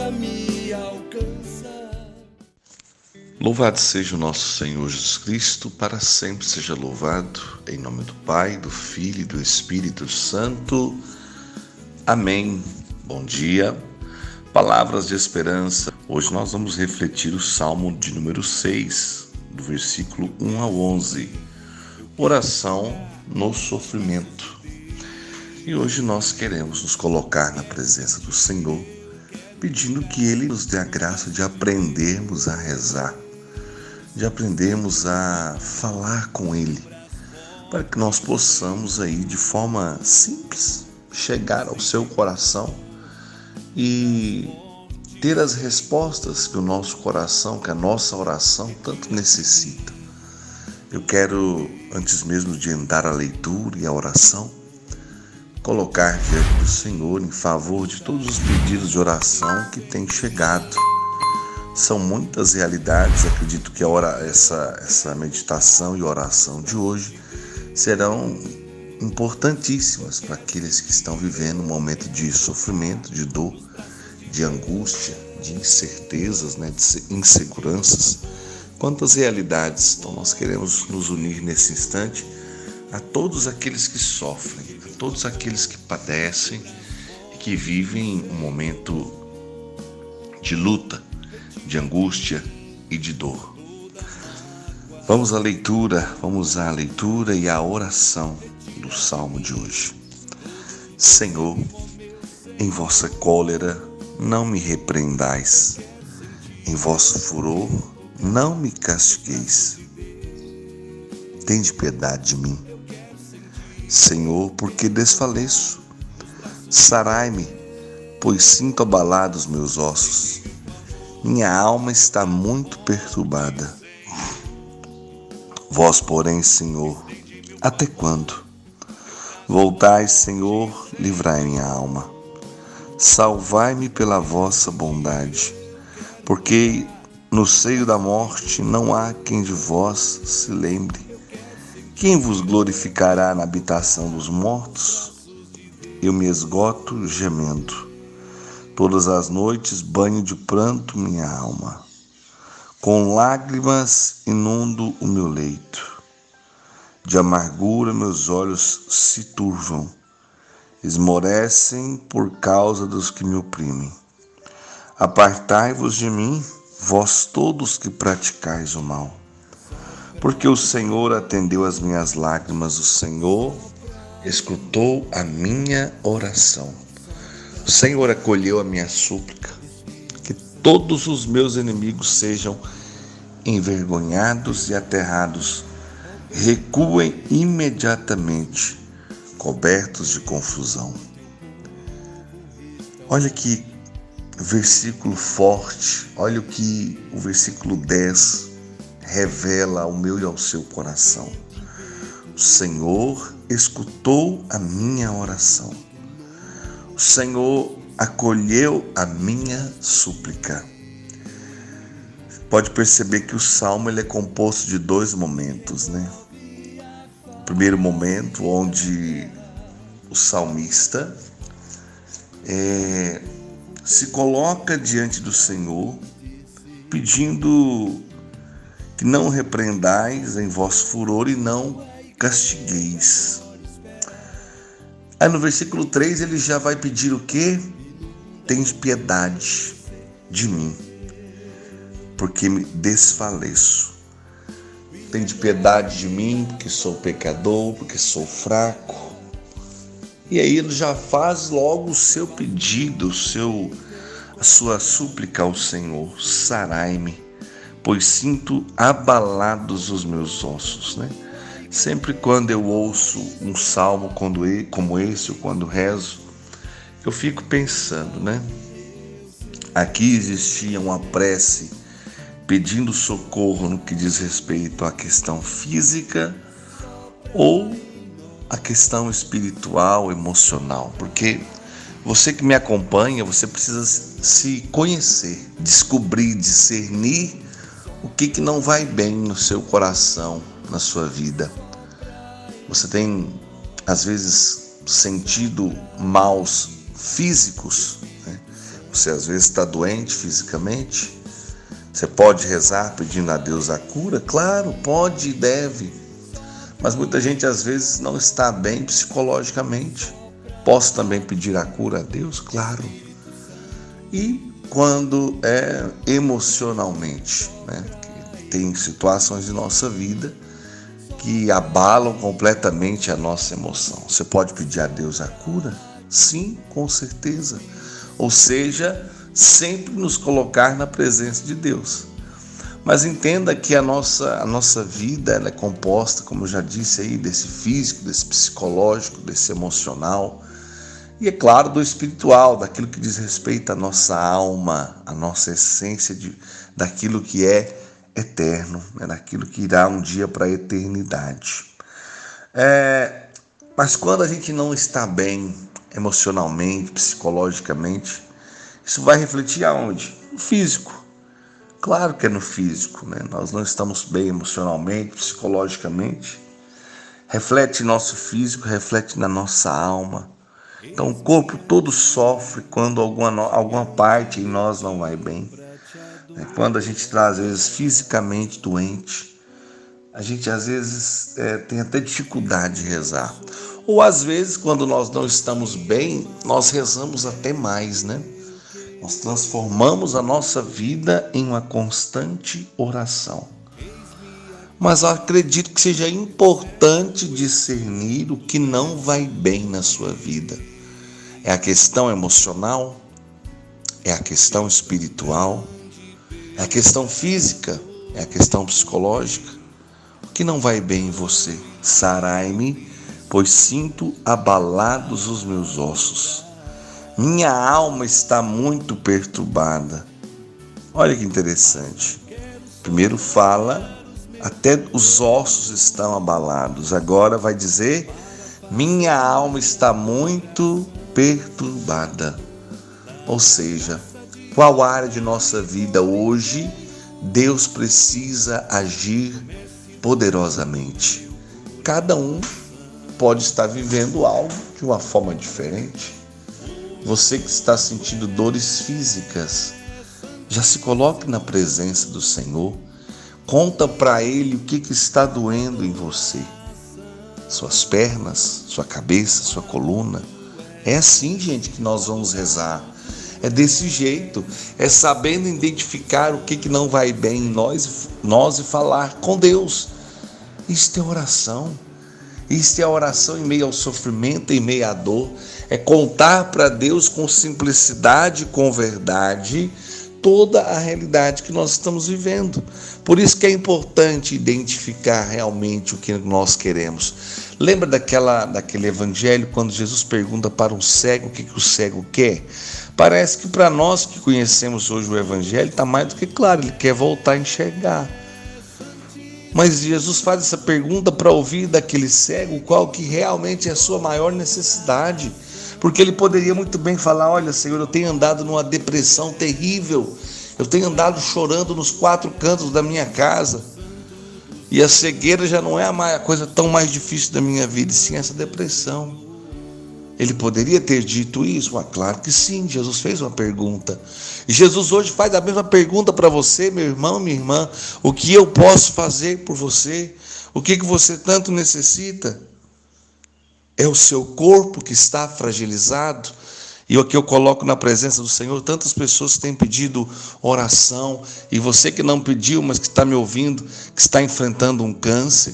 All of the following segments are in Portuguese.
pra me alcançar. Louvado seja o nosso Senhor Jesus Cristo, para sempre seja louvado, em nome do Pai, do Filho e do Espírito Santo. Amém. Bom dia. Palavras de esperança. Hoje nós vamos refletir o Salmo de número 6, do versículo 1 ao 11. Oração no sofrimento. E hoje nós queremos nos colocar na presença do Senhor, pedindo que Ele nos dê a graça de aprendermos a rezar, de aprendermos a falar com Ele, para que nós possamos aí de forma simples chegar ao seu coração e ter as respostas que o nosso coração, que a nossa oração tanto necessita. Eu quero, antes mesmo de entrar a leitura e a oração, colocar diante do Senhor em favor de todos os pedidos de oração que têm chegado. São muitas realidades, acredito que essa meditação e oração de hoje serão importantíssimas para aqueles que estão vivendo um momento de sofrimento, de dor, de angústia, de incertezas, de inseguranças. Quantas realidades. Então nós queremos nos unir nesse instante a todos aqueles que sofrem, a todos aqueles que padecem e que vivem um momento de luta, de angústia e de dor. Vamos à leitura e à oração do Salmo de hoje. Senhor, em vossa cólera não me repreendais, em vosso furor não me castigueis. Tende piedade de mim, Senhor, porque desfaleço. Sarai-me, pois sinto abalados meus ossos. Minha alma está muito perturbada. Vós, porém, Senhor, até quando? Voltai, Senhor, livrai minha alma. Salvai-me pela vossa bondade, porque no seio da morte não há quem de vós se lembre. Quem vos glorificará na habitação dos mortos? Eu me esgoto gemendo. Todas as noites banho de pranto minha alma. Com lágrimas inundo o meu leito. De amargura meus olhos se turvam. Esmorecem por causa dos que me oprimem. Apartai-vos de mim, vós todos que praticais o mal. Porque o Senhor atendeu às minhas lágrimas, o Senhor escutou a minha oração. O Senhor acolheu a minha súplica. Que todos os meus inimigos sejam envergonhados e aterrados. Recuem imediatamente, cobertos de confusão. Olha que versículo forte, olha o que o versículo 10 revela ao meu e ao seu coração. O Senhor escutou a minha oração. O Senhor acolheu a minha súplica. Pode perceber que o Salmo ele é composto de dois momentos, O primeiro momento, onde o salmista se coloca diante do Senhor, pedindo que não repreendais em vosso furor e não castigueis. Aí no versículo 3 ele já vai pedir o quê? Tende piedade de mim, porque me desfaleço. Tende piedade de mim, porque sou pecador, porque sou fraco. E aí ele já faz logo o seu pedido, a sua súplica ao Senhor. Sarai-me, pois sinto abalados os meus ossos, Sempre quando eu ouço um salmo como esse, ou quando rezo, eu fico pensando, Aqui existia uma prece pedindo socorro no que diz respeito à questão física ou à questão espiritual, emocional, porque você que me acompanha, você precisa se conhecer, descobrir, discernir o que não vai bem no seu coração, na sua vida. Você tem, às vezes, sentido maus físicos, Você às vezes está doente fisicamente. Você pode rezar pedindo a Deus a cura? Claro, pode e deve. Mas muita gente às vezes não está bem psicologicamente. Posso também pedir a cura a Deus? Claro. E quando é emocionalmente, né? Tem situações de nossa vida que abalam completamente a nossa emoção. Você pode pedir a Deus a cura? Sim, com certeza. Ou seja, sempre nos colocar na presença de Deus. Mas entenda que a nossa vida ela é composta, como eu já disse aí, desse físico, desse psicológico, desse emocional e, é claro, do espiritual, daquilo que diz respeito à nossa alma, à nossa essência, daquilo que é eterno, né? Daquilo que irá um dia para a eternidade. Mas quando a gente não está bem emocionalmente, psicologicamente, isso vai refletir aonde? No físico. Claro que é no físico, né? Nós não estamos bem emocionalmente, psicologicamente. Reflete em nosso físico, reflete na nossa alma. Então o corpo todo sofre quando alguma parte em nós não vai bem. Quando a gente está, às vezes, fisicamente doente, a gente, às vezes, tem até dificuldade de rezar. Ou, às vezes, quando nós não estamos bem, nós rezamos até mais, né? Nós transformamos a nossa vida em uma constante oração. Mas eu acredito que seja importante discernir o que não vai bem na sua vida. É a questão emocional? É a questão espiritual? É a questão física? É a questão psicológica? O que não vai bem em você? Sarai-me, pois sinto abalados os meus ossos. Minha alma está muito perturbada. Olha que interessante. Primeiro fala, até os ossos estão abalados. Agora vai dizer, minha alma está muito perturbada. Ou seja, qual área de nossa vida hoje Deus precisa agir poderosamente? Cada um pode estar vivendo algo de uma forma diferente. Você que está sentindo dores físicas, já se coloque na presença do Senhor. Conta para Ele o que está doendo em você. Suas pernas, sua cabeça, sua coluna. É assim, gente, que nós vamos rezar. É desse jeito. É sabendo identificar o que não vai bem em nós e falar com Deus. Isto é oração. Isto é a oração em meio ao sofrimento, em meio à dor. É contar para Deus com simplicidade, com verdade, toda a realidade que nós estamos vivendo. Por isso que é importante identificar realmente o que nós queremos. Lembra daquele evangelho quando Jesus pergunta para um cego o que o cego quer? Parece que para nós que conhecemos hoje o evangelho está mais do que claro, ele quer voltar a enxergar. Mas Jesus faz essa pergunta para ouvir daquele cego qual que realmente é a sua maior necessidade. Porque ele poderia muito bem falar, olha Senhor, eu tenho andado numa depressão terrível, eu tenho andado chorando nos 4 cantos da minha casa, e a cegueira já não é a coisa tão mais difícil da minha vida, sim essa depressão. Ele poderia ter dito isso? Claro que sim, Jesus fez uma pergunta. E Jesus hoje faz a mesma pergunta para você, meu irmão, minha irmã. O que eu posso fazer por você? O que você tanto necessita? É o seu corpo que está fragilizado? E o que eu coloco na presença do Senhor, tantas pessoas têm pedido oração, e você que não pediu, mas que está me ouvindo, que está enfrentando um câncer,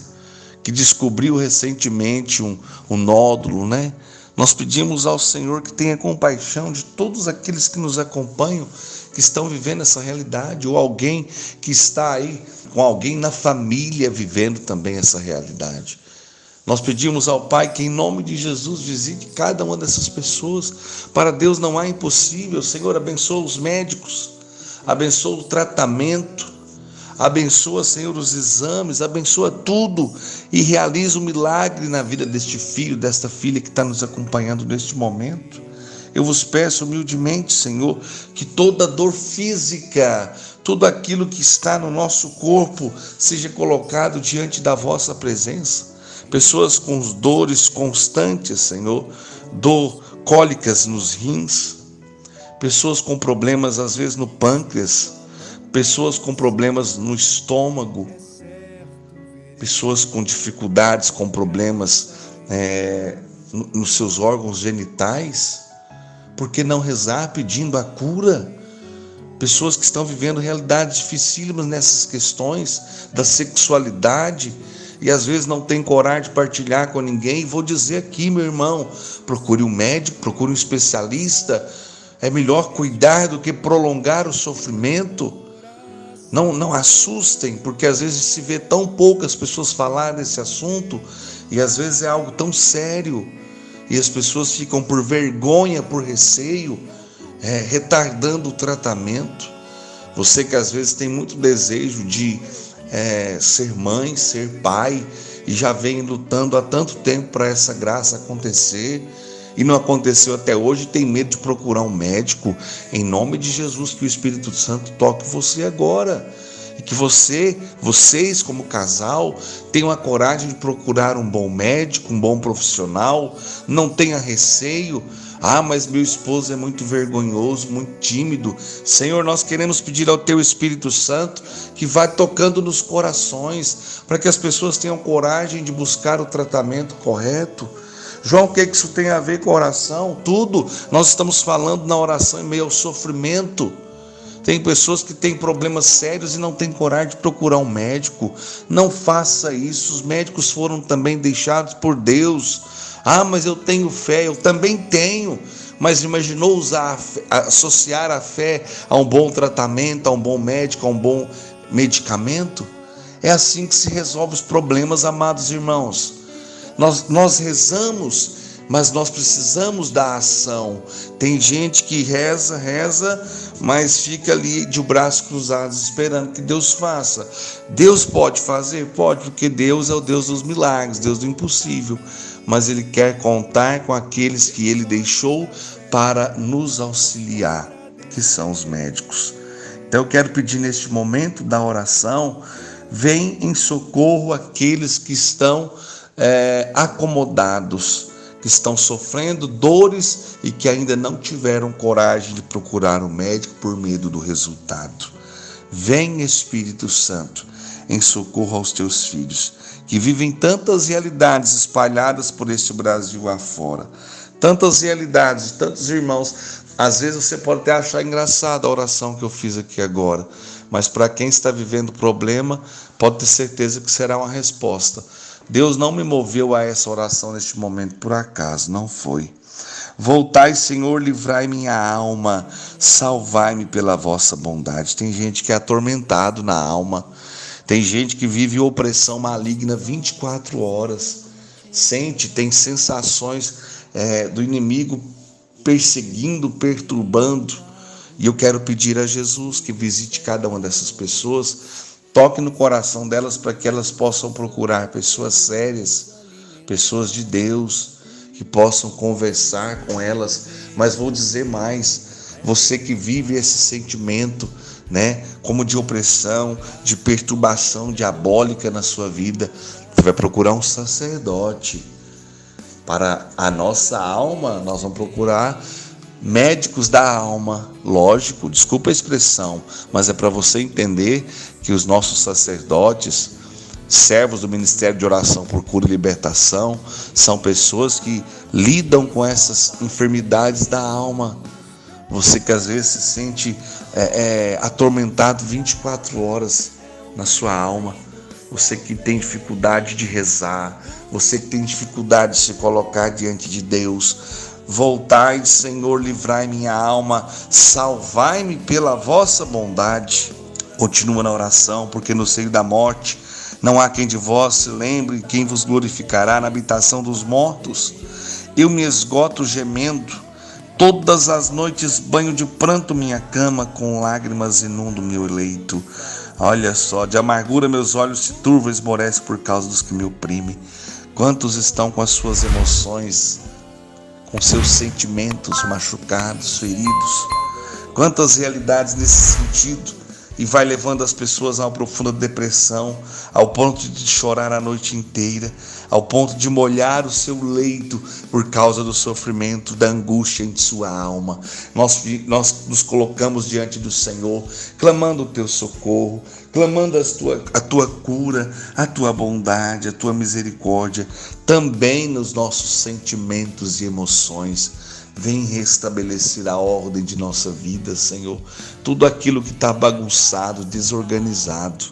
que descobriu recentemente um nódulo, né? Nós pedimos ao Senhor que tenha compaixão de todos aqueles que nos acompanham, que estão vivendo essa realidade, ou alguém que está aí com alguém na família vivendo também essa realidade. Nós pedimos ao Pai que em nome de Jesus visite cada uma dessas pessoas. Para Deus não há impossível. Senhor, abençoa os médicos, abençoa o tratamento, abençoa, Senhor, os exames, abençoa tudo e realiza um milagre na vida deste filho, desta filha que está nos acompanhando neste momento. Eu vos peço humildemente, Senhor, que toda dor física, tudo aquilo que está no nosso corpo seja colocado diante da vossa presença. Pessoas com dores constantes, Senhor, cólicas nos rins, pessoas com problemas às vezes no pâncreas, pessoas com problemas no estômago, pessoas com dificuldades, com problemas nos seus órgãos genitais. Por que não rezar pedindo a cura? Pessoas que estão vivendo realidades dificílimas nessas questões da sexualidade e às vezes não tem coragem de partilhar com ninguém. E vou dizer aqui, meu irmão, procure um médico, procure um especialista. É melhor cuidar do que prolongar o sofrimento. Não assustem, porque às vezes se vê tão poucas pessoas falar desse assunto e às vezes é algo tão sério e as pessoas ficam por vergonha, por receio, retardando o tratamento. Você que às vezes tem muito desejo de ser mãe, ser pai e já vem lutando há tanto tempo para essa graça acontecer e não aconteceu até hoje, tem medo de procurar um médico. Em nome de Jesus, que o Espírito Santo toque você agora e que vocês como casal tenham a coragem de procurar um bom médico, um bom profissional. Não tenha receio. Mas meu esposo é muito vergonhoso, muito tímido. Senhor, nós queremos pedir ao Teu Espírito Santo que vá tocando nos corações para que as pessoas tenham coragem de buscar o tratamento correto. João, o que isso tem a ver com oração? Tudo. Nós estamos falando na oração em meio ao sofrimento. Tem pessoas que têm problemas sérios e não têm coragem de procurar um médico. Não faça isso. Os médicos foram também deixados por Deus. Mas eu tenho fé. Eu também tenho. Mas imaginou associar a fé a um bom tratamento, a um bom médico, a um bom medicamento? É assim que se resolve os problemas, amados irmãos. Nós rezamos, mas nós precisamos da ação. Tem gente que reza, mas fica ali de braços cruzados esperando que Deus faça. Deus pode fazer? Pode, porque Deus é o Deus dos milagres, Deus do impossível. Mas Ele quer contar com aqueles que Ele deixou para nos auxiliar, que são os médicos. Então eu quero pedir neste momento da oração, vem em socorro aqueles que estão acomodados, que estão sofrendo dores e que ainda não tiveram coragem de procurar um médico por medo do resultado. Vem, Espírito Santo, em socorro aos teus filhos, que vivem tantas realidades espalhadas por este Brasil afora. Tantas realidades, tantos irmãos. Às vezes você pode até achar engraçada a oração que eu fiz aqui agora, mas para quem está vivendo problema, pode ter certeza que será uma resposta. Deus não me moveu a essa oração neste momento por acaso, não foi. Voltai, Senhor, livrai minha alma, salvai-me pela vossa bondade. Tem gente que é atormentado na alma, tem gente que vive opressão maligna 24 horas, tem sensações do inimigo perseguindo, perturbando. E eu quero pedir a Jesus que visite cada uma dessas pessoas, toque no coração delas para que elas possam procurar pessoas sérias, pessoas de Deus, que possam conversar com elas. Mas vou dizer mais, você que vive esse sentimento, como de opressão, de perturbação diabólica na sua vida, você vai procurar um sacerdote. Para a nossa alma, nós vamos procurar médicos da alma, lógico, desculpa a expressão, mas é para você entender que os nossos sacerdotes, servos do Ministério de Oração por Cura e Libertação, são pessoas que lidam com essas enfermidades da alma. Você que às vezes se sente atormentado 24 horas na sua alma, você que tem dificuldade de rezar, você que tem dificuldade de se colocar diante de Deus, voltai, Senhor, livrai minha alma, salvai-me pela vossa bondade. Continua na oração, porque no seio da morte não há quem de vós se lembre, quem vos glorificará na habitação dos mortos. Eu me esgoto gemendo, todas as noites banho de pranto minha cama, com lágrimas inundo meu leito. Olha só, de amargura meus olhos se turvam, esmorecem por causa dos que me oprimem. Quantos estão com as suas emoções, com seus sentimentos machucados, feridos? Quantas realidades nesse sentido e vai levando as pessoas a uma profunda depressão, ao ponto de chorar a noite inteira, ao ponto de molhar o seu leito por causa do sofrimento, da angústia em sua alma. Nós nos colocamos diante do Senhor, clamando o teu socorro, clamando a tua cura, a tua bondade, a tua misericórdia, também nos nossos sentimentos e emoções. Vem restabelecer a ordem de nossa vida, Senhor. Tudo aquilo que está bagunçado, desorganizado,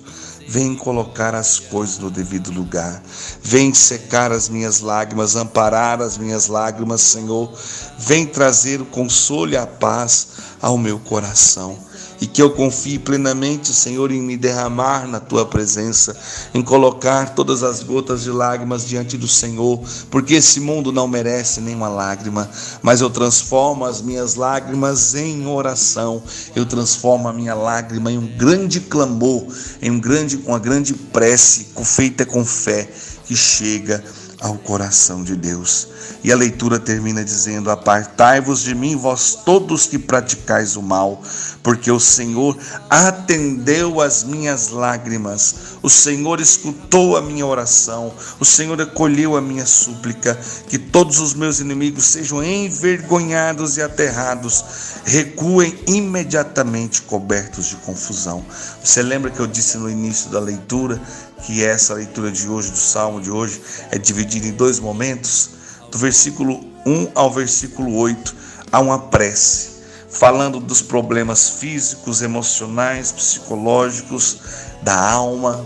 vem colocar as coisas no devido lugar. Vem secar as minhas lágrimas, amparar as minhas lágrimas, Senhor. Vem trazer o consolo e a paz ao meu coração. E que eu confie plenamente, Senhor, em me derramar na Tua presença, em colocar todas as gotas de lágrimas diante do Senhor, porque esse mundo não merece nenhuma lágrima, mas eu transformo as minhas lágrimas em oração, eu transformo a minha lágrima em um grande clamor, em uma grande prece feita com fé, que chega ao coração de Deus. E a leitura termina dizendo: apartai-vos de mim, vós todos que praticais o mal, porque o Senhor atendeu às minhas lágrimas, o Senhor escutou a minha oração, o Senhor acolheu a minha súplica. Que todos os meus inimigos sejam envergonhados e aterrados, recuem imediatamente cobertos de confusão. Você lembra que eu disse no início da leitura que essa leitura de hoje, do Salmo de hoje, é dividida em 2 momentos? Do versículo 1 ao versículo 8, há uma prece, falando dos problemas físicos, emocionais, psicológicos, da alma.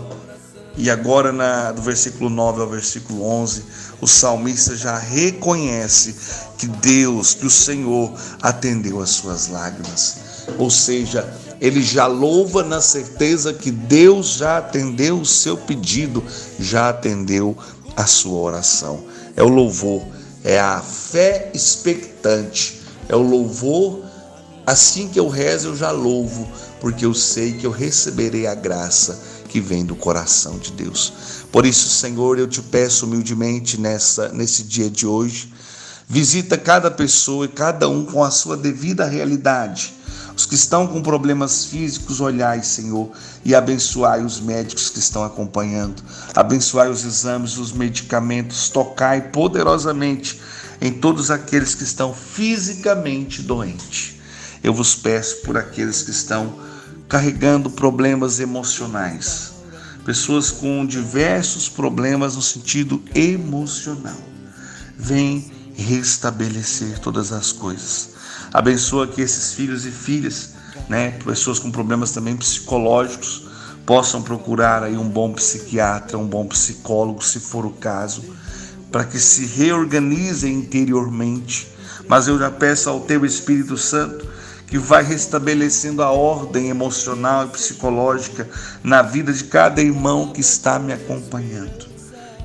E agora, do versículo 9 ao versículo 11, o salmista já reconhece que Deus, que o Senhor atendeu às suas lágrimas. Ou seja, ele já louva na certeza que Deus já atendeu o seu pedido, já atendeu a sua oração. É o louvor, é a fé expectante, é o louvor. Assim que eu rezo, eu já louvo, porque eu sei que eu receberei a graça que vem do coração de Deus. Por isso, Senhor, eu te peço humildemente nesse dia de hoje, visita cada pessoa e cada um com a sua devida realidade. Os que estão com problemas físicos, olhai, Senhor, e abençoai os médicos que estão acompanhando. Abençoai os exames, os medicamentos, tocai poderosamente em todos aqueles que estão fisicamente doentes. Eu vos peço por aqueles que estão carregando problemas emocionais, pessoas com diversos problemas no sentido emocional. Vem restabelecer todas as coisas. Abençoa que esses filhos e filhas, pessoas com problemas também psicológicos, possam procurar aí um bom psiquiatra, um bom psicólogo, se for o caso, para que se reorganizem interiormente. Mas eu já peço ao Teu Espírito Santo, que vai restabelecendo a ordem emocional e psicológica na vida de cada irmão que está me acompanhando.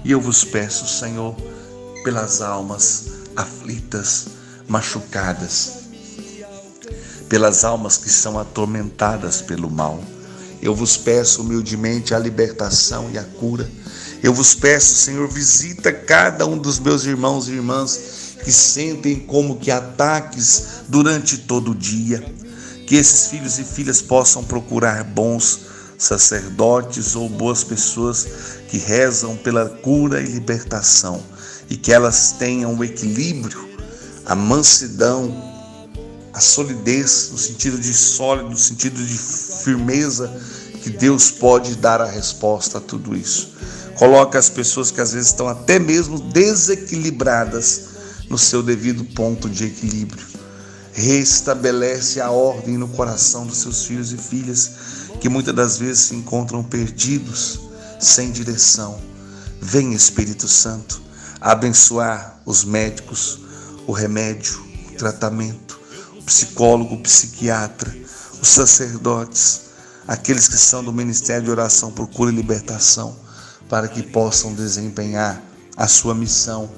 E eu vos peço, Senhor, pelas almas aflitas, machucadas, pelas almas que são atormentadas pelo mal. Eu vos peço humildemente a libertação e a cura. Eu vos peço, Senhor, visita cada um dos meus irmãos e irmãs que sentem como que ataques durante todo o dia. Que esses filhos e filhas possam procurar bons sacerdotes ou boas pessoas que rezam pela cura e libertação, e que elas tenham o equilíbrio, a mansidão, a solidez, no sentido de sólido, no sentido de firmeza, que Deus pode dar a resposta a tudo isso. Coloca as pessoas que às vezes estão até mesmo desequilibradas no seu devido ponto de equilíbrio. Restabelece a ordem no coração dos seus filhos e filhas, que muitas das vezes se encontram perdidos, sem direção. Vem, Espírito Santo, abençoar os médicos, o remédio, o tratamento, o psicólogo, o psiquiatra, os sacerdotes, aqueles que são do Ministério de Oração por Cura e Libertação, para que possam desempenhar a sua missão,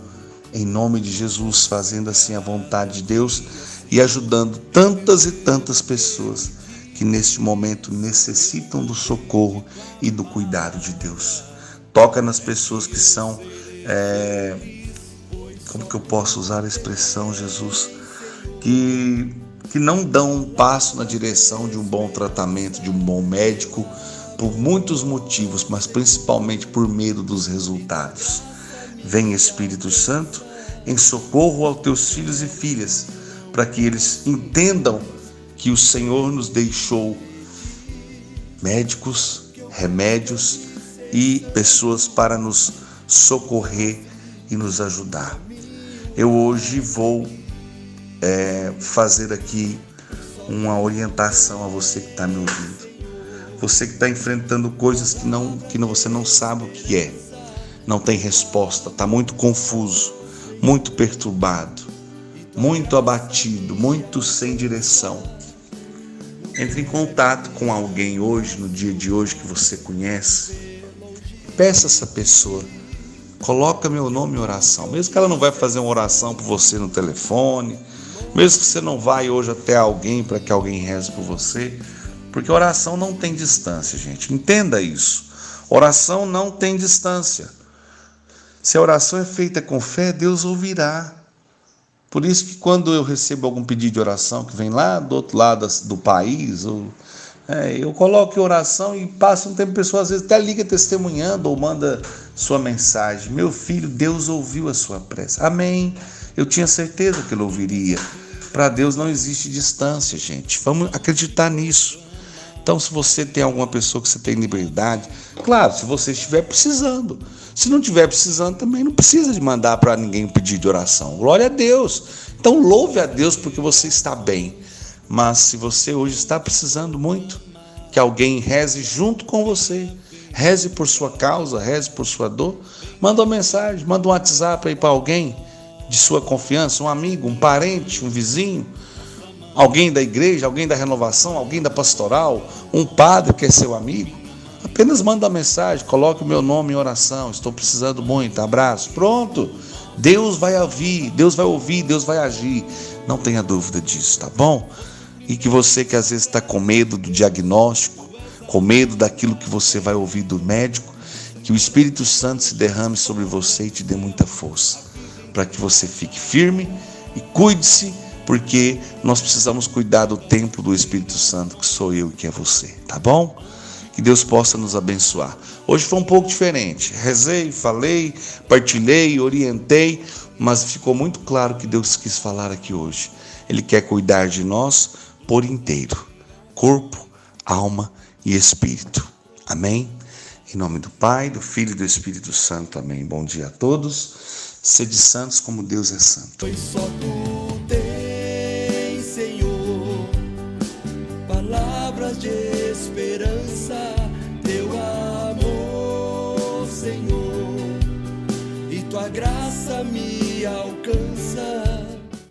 em nome de Jesus, fazendo assim a vontade de Deus e ajudando tantas e tantas pessoas que neste momento necessitam do socorro e do cuidado de Deus. Toca nas pessoas que são, como que eu posso usar a expressão, Jesus, que que não dão um passo na direção de um bom tratamento, de um bom médico, por muitos motivos, mas principalmente por medo dos resultados. Vem, Espírito Santo, em socorro aos teus filhos e filhas, para que eles entendam que o Senhor nos deixou médicos, remédios e pessoas para nos socorrer e nos ajudar. Eu hoje vou fazer aqui uma orientação a você que está me ouvindo. Você que está enfrentando coisas que você não sabe o que é, não tem resposta, está muito confuso, muito perturbado, muito abatido, muito sem direção. Entre em contato com alguém hoje, no dia de hoje que você conhece. Peça a essa pessoa, coloca meu nome em oração, mesmo que ela não vai fazer uma oração por você no telefone, mesmo que você não vai hoje até alguém para que alguém reze por você, porque oração não tem distância, gente, entenda isso. Oração não tem distância. Se a oração é feita com fé, Deus ouvirá. Por isso que quando eu recebo algum pedido de oração que vem lá do outro lado do país, eu coloco em oração e passa um tempo, a pessoa às vezes até liga testemunhando ou manda sua mensagem. Meu filho, Deus ouviu a sua prece. Amém. Eu tinha certeza que Ele ouviria. Para Deus não existe distância, gente. Vamos acreditar nisso. Então, se você tem alguma pessoa que você tem liberdade, claro, se você estiver precisando. Se não estiver precisando, também não precisa de mandar para ninguém pedir de oração. Glória a Deus. Então, louve a Deus porque você está bem. Mas se você hoje está precisando muito, que alguém reze junto com você, reze por sua causa, reze por sua dor, manda uma mensagem, manda um WhatsApp aí para alguém de sua confiança, um amigo, um parente, um vizinho, alguém da igreja, alguém da renovação, alguém da pastoral, um padre que é seu amigo. Apenas manda uma mensagem, coloque o meu nome em oração, estou precisando muito, abraço, pronto. Deus vai ouvir, Deus vai agir. Não tenha dúvida disso, tá bom? E que você que às vezes está com medo do diagnóstico, com medo daquilo que você vai ouvir do médico, que o Espírito Santo se derrame sobre você e te dê muita força, para que você fique firme e cuide-se, porque nós precisamos cuidar do templo do Espírito Santo, que sou eu e que é você, tá bom? Que Deus possa nos abençoar. Hoje foi um pouco diferente. Rezei, falei, partilhei, orientei, mas ficou muito claro que Deus quis falar aqui hoje. Ele quer cuidar de nós por inteiro. Corpo, alma e espírito. Amém? Em nome do Pai, do Filho e do Espírito Santo. Amém. Bom dia a todos. Sede santos como Deus é santo. Pois só tu tens, Senhor, palavras de esperança, teu amor, Senhor, e tua graça me alcança.